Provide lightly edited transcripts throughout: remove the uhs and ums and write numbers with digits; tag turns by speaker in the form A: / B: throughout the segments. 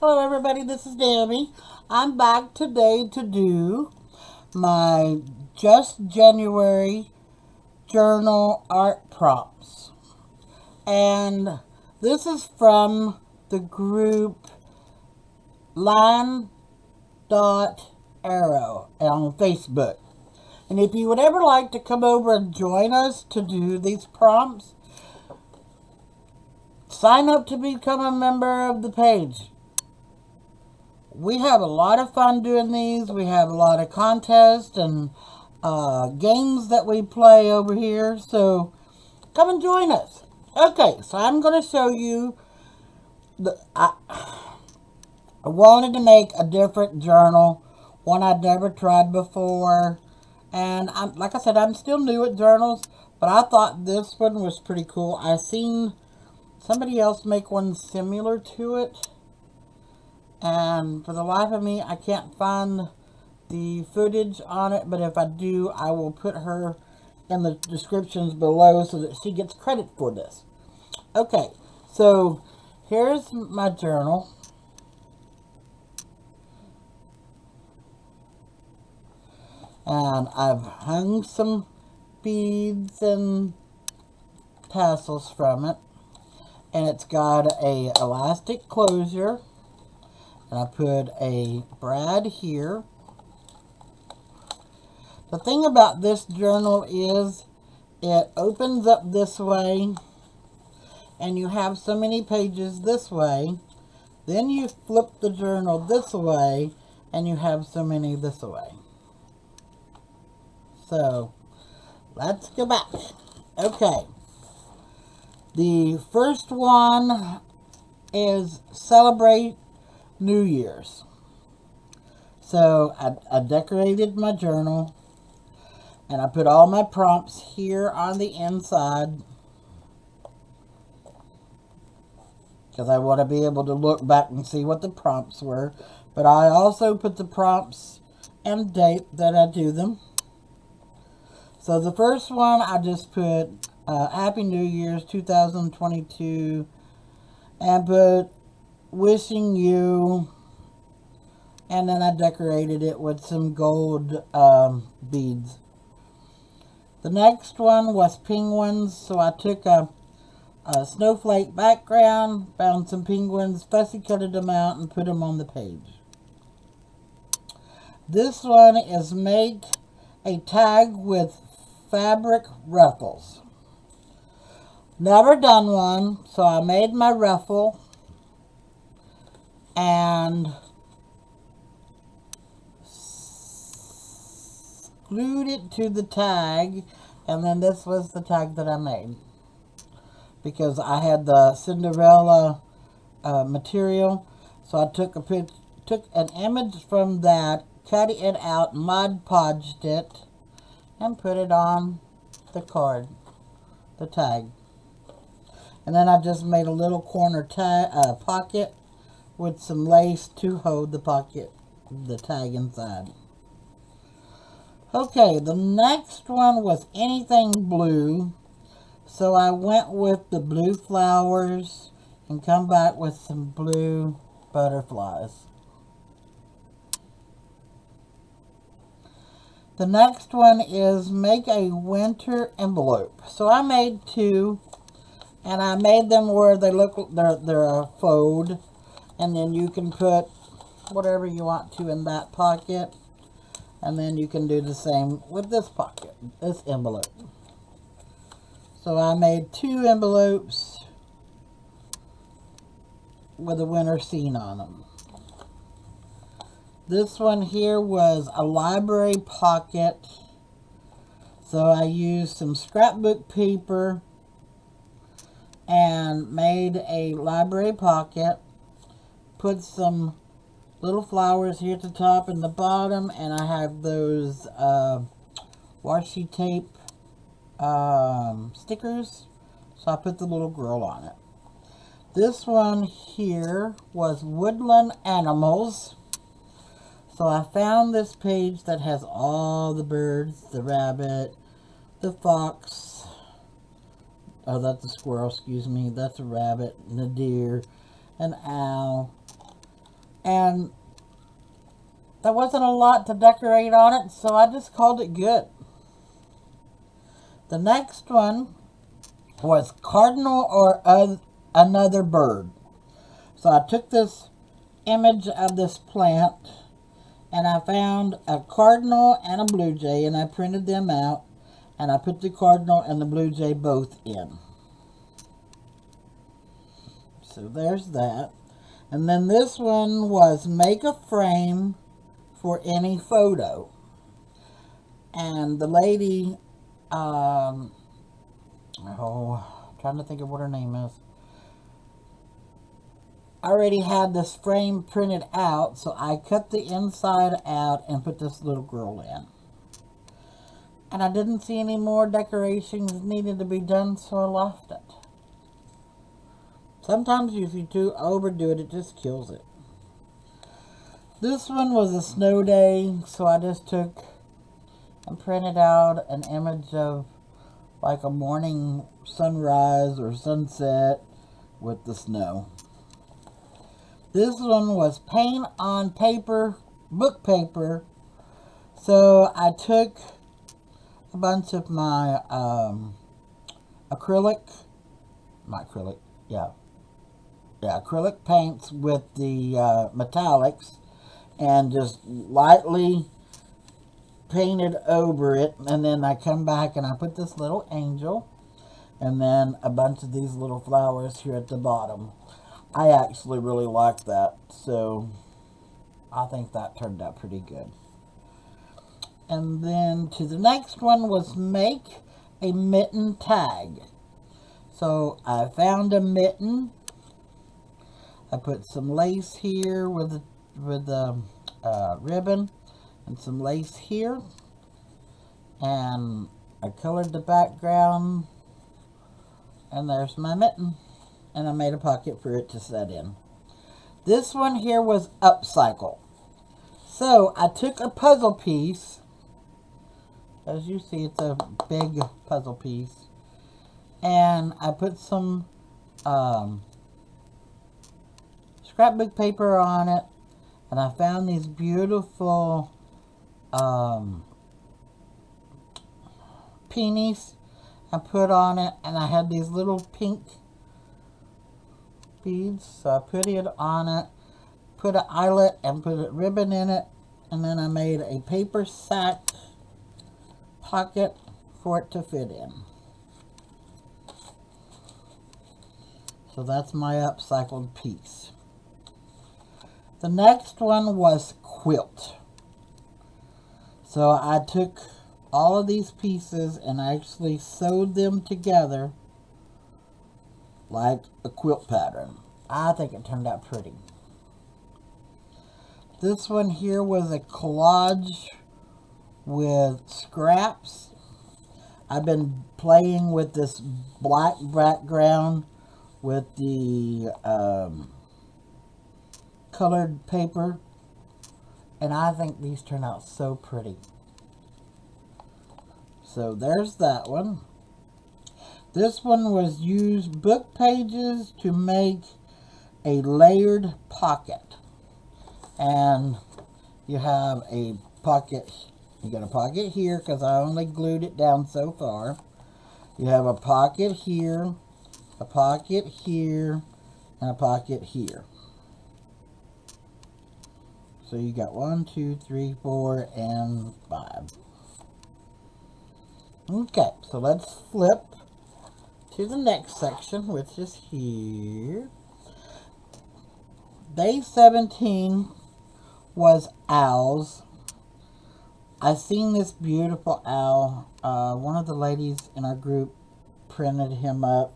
A: Hello everybody, this is Debbie. I'm back today to do my Just January journal art prompts. And this is from the group Line.arrow on Facebook. And if you would ever like to come over and join us to do these prompts, sign up to become a member of the page. We have a lot of fun doing these. We have a lot of contests and games that we play over here. So come and join us. Okay, so I'm going to show you. I wanted to make a different journal, one I'd never tried before. And like I said, I'm still new at journals, but I thought this one was pretty cool. I seen somebody else make one similar to it. And for the life of me, I can't find the footage on it. But if I do, I will put her in the descriptions below so that she gets credit for this. Okay, so here's my journal. And I've hung some beads and tassels from it. And it's got a elastic closure. And I put a brad here. The thing about this journal is it opens up this way and you have so many pages this way. Then you flip the journal this way and you have so many this way. So let's go back. Okay. The first one is Celebrate New Year's. So I decorated my journal and I put all my prompts here on the inside because I want to be able to look back and see what the prompts were. But I also put the prompts and date that I do them. So the first one I just put Happy New Year's 2022 and put wishing you, and then I decorated it with some gold beads. The next one was penguins, so I took a snowflake background, found some penguins, fussy cutted them out, and put them on the page. This one is make a tag with fabric ruffles. Never done one, so I made my ruffle and glued it to the tag, and then this was the tag that I made because I had the Cinderella material. So I took an image from that, cut it out, Mod Podged it, and put it on the card, the tag. And then I just made a little corner pocket with some lace to hold the tag inside. Okay, the next one was anything blue. So I went with the blue flowers and come back with some blue butterflies. The next one is make a winter envelope. So I made two, and I made them where they look, they're a fold. And then you can put whatever you want to in that pocket. And then you can do the same with this pocket, this envelope. So I made two envelopes with a winter scene on them. This one here was a library pocket. So I used some scrapbook paper and made a library pocket. Put some little flowers here at the top and the bottom, and I have those washi tape stickers, so I put the little girl on it. This one here was woodland animals. So I found this page that has all the birds, the rabbit, the fox, oh that's a squirrel, excuse me, that's a rabbit, and a deer, an owl, And there wasn't a lot to decorate on it, so I just called it good. The next one was Cardinal or Another Bird. So I took this image of this plant and I found a cardinal and a blue jay and I printed them out and I put the cardinal and the blue jay both in. So there's that. And then this one was make a frame for any photo. And the lady, trying to think of what her name is. I already had this frame printed out, so I cut the inside out and put this little girl in. And I didn't see any more decorations needed to be done, so I left it. Sometimes if you do overdo it, it just kills it. This one was a snow day, so I just took and printed out an image of like a morning sunrise or sunset with the snow. This one was paint on paper, book paper. So I took a bunch of my acrylic paints with the metallics and just lightly painted over it. And then I come back and I put this little angel and then a bunch of these little flowers here at the bottom. I actually really like that, so I think that turned out pretty good. And then to the next one was make a mitten tag. So I found a mitten. I put some lace here with a ribbon and some lace here. And I colored the background. And there's my mitten. And I made a pocket for it to set in. This one here was Upcycle. So I took a puzzle piece. As you see, it's a big puzzle piece. And I put some scrapbook paper on it. And I found these beautiful peonies I put on it. And I had these little pink beads, so I put it on it, put an eyelet and put a ribbon in it, and then I made a paper sack pocket for it to fit in. So that's my upcycled piece. The next one was Quilt. So I took all of these pieces and I actually sewed them together like a quilt pattern. I think it turned out pretty. This one here was a collage with scraps. I've been playing with this black background with the colored paper, and I think these turn out so pretty. So there's that one. This one was use book pages to make a layered pocket. And you have a pocket, you got a pocket here because I only glued it down so far. You have a pocket here, a pocket here, and a pocket here. So you got 1, 2, 3, 4, and 5. Okay, so let's flip to the next section, which is here. Day 17 was owls. I seen this beautiful owl. One of the ladies in our group printed him up,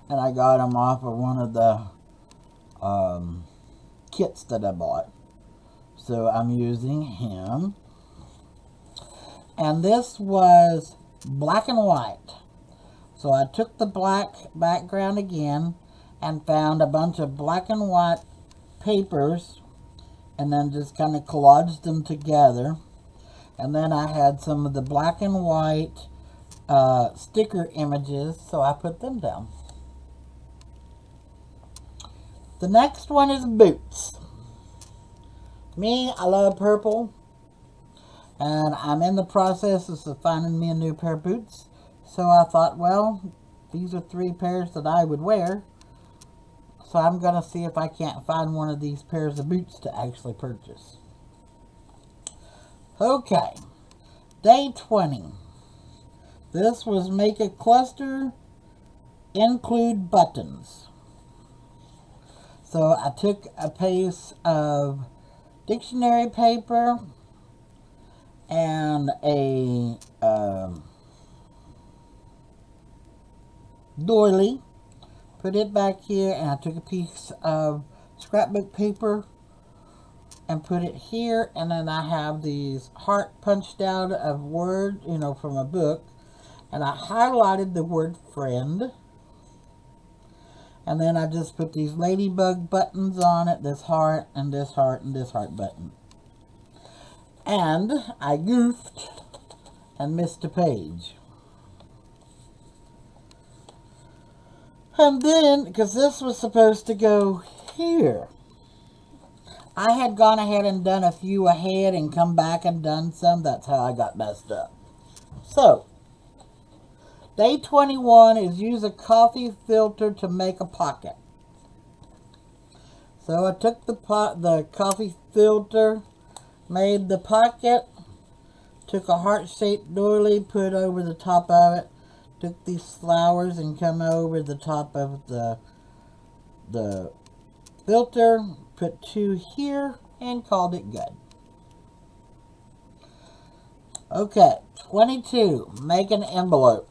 A: and I got him off of one of the kits that I bought. So I'm using him. And this was black and white. So I took the black background again and found a bunch of black and white papers and then just kind of collaged them together. And then I had some of the black and white sticker images, so I put them down. The next one is boots. Me, I love purple. And I'm in the process of finding me a new pair of boots. So I thought, well, these are 3 pairs that I would wear. So I'm going to see if I can't find one of these pairs of boots to actually purchase. Okay. Day 20. This was make a cluster, include buttons. So I took a piece of dictionary paper and a doily, put it back here, and I took a piece of scrapbook paper and put it here, and then I have these heart punched out of word, you know, from a book, and I highlighted the word friend, and then I just put these ladybug buttons on it, this heart and this heart and this heart button. And I goofed and missed a page. And then, because this was supposed to go here, I had gone ahead and done a few ahead and come back and done some. That's how I got messed up. So, day 21 is use a coffee filter to make a pocket. So I took the coffee filter, made the pocket, took a heart-shaped doily, put over the top of it, took these flowers and come over the top of the filter, put 2 here, and called it good. Okay, 22, make an envelope.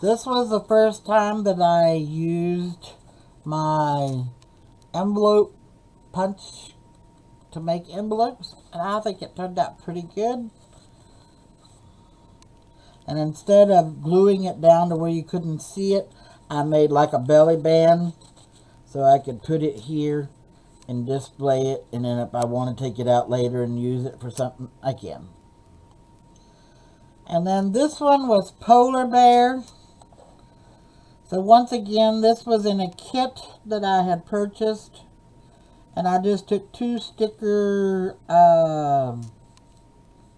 A: This was the first time that I used my envelope punch to make envelopes, and I think it turned out pretty good. And instead of gluing it down to where you couldn't see it, I made like a belly band so I could put it here and display it, and then if I want to take it out later and use it for something, I can. And then this one was Polar Bear. So once again, this was in a kit that I had purchased, and I just took 2 sticker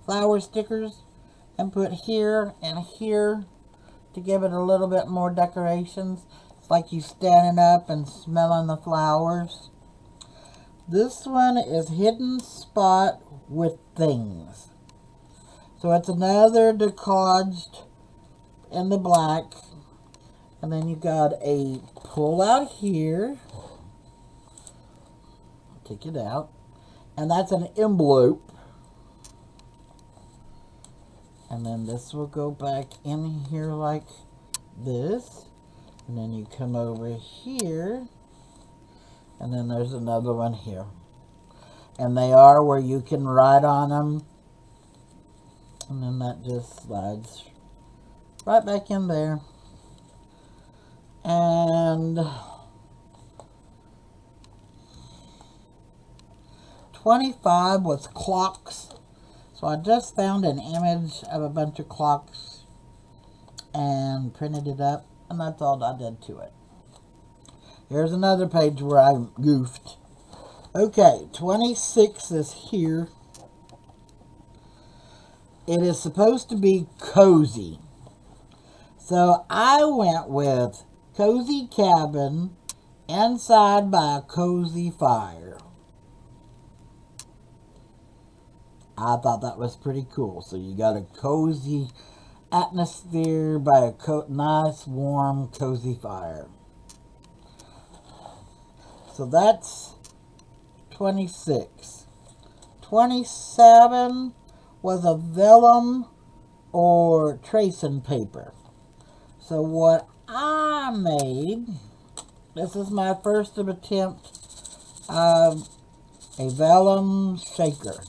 A: flower stickers and put here and here to give it a little bit more decorations. It's like you standing up and smelling the flowers. This one is Hidden Spot with Things. So it's another decoupaged in the black. And then you got a pull out here. Take it out. And that's an envelope. And then this will go back in here like this. And then you come over here. And then there's another one here. And they are where you can write on them. And then that just slides right back in there. And 25 was clocks. So I just found an image of a bunch of clocks and printed it up, and that's all I did to it. Here's another page where I goofed. Okay, 26 is here. It is supposed to be cozy. So I went with cozy cabin inside by a cozy fire. I thought that was pretty cool. So you got a cozy atmosphere by a nice, warm, cozy fire. So that's 26. 27 was a vellum or tracing paper. So what I made, this is my first attempt of a vellum shaker.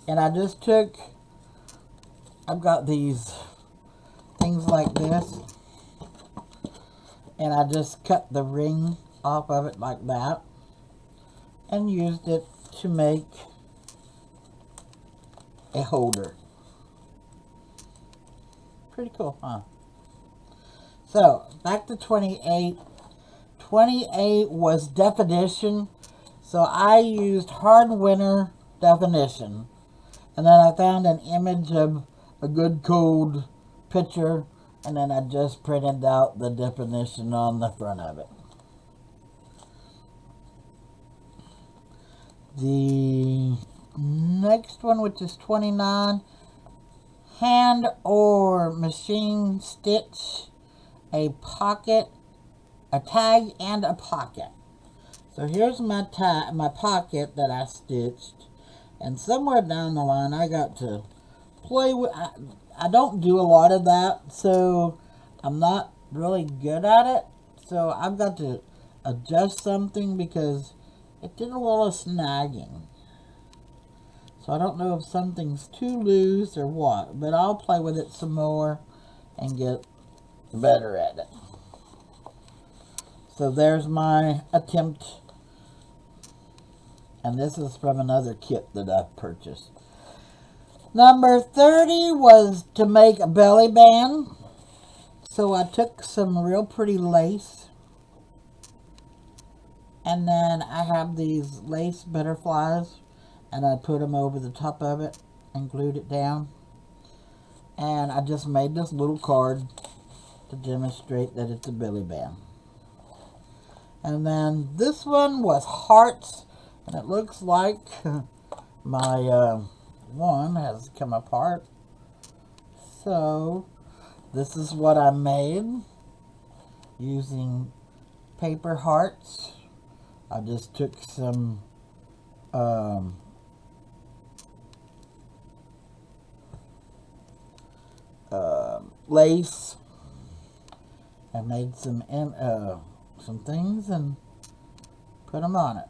A: And I just took, I've got these things like this, and I just cut the ring off of it like that and used it to make a holder. Pretty cool, huh? So, back to 28. 28 was definition. So I used hard winter definition. And then I found an image of a good cold picture. And then I just printed out the definition on the front of it. The next one, which is 29, hand or machine stitch a pocket, a tag and a pocket. So here's my pocket that I stitched, and somewhere down the line I got to play with. I don't do a lot of that, so I'm not really good at it. So I've got to adjust something because it did a lot of snagging. So I don't know if something's too loose or what, but I'll play with it some more and get better at it. So there's my attempt. And this is from another kit that I purchased. Number 30 was to make a belly band. So I took some real pretty lace. And then I have these lace butterflies. And I put them over the top of it and glued it down. And I just made this little card to demonstrate that it's a belly band. And then this one was hearts. And it looks like my one has come apart. So this is what I made using paper hearts. I just took some lace. I made some things and put them on it.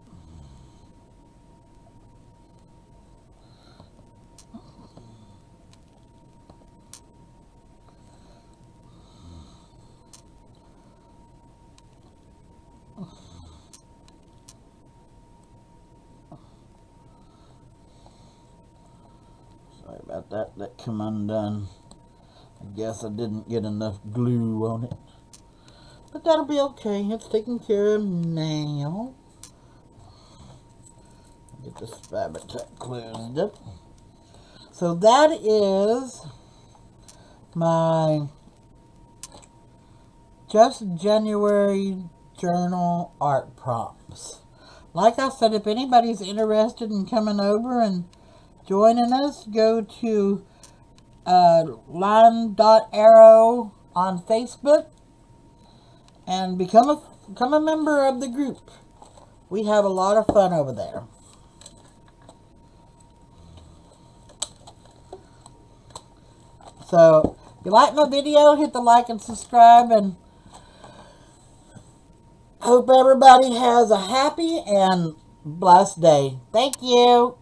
A: Sorry about that. That came undone. I guess I didn't get enough glue on it. But that'll be okay. It's taken care of now. Get this fabric closed up. So that is my Just January journal art prompts. Like I said, if anybody's interested in coming over and joining us, go to line.arrow on Facebook and become a member of the group. We have a lot of fun over there. So if you like my video, hit the like and subscribe, and hope everybody has a happy and blessed day. Thank you.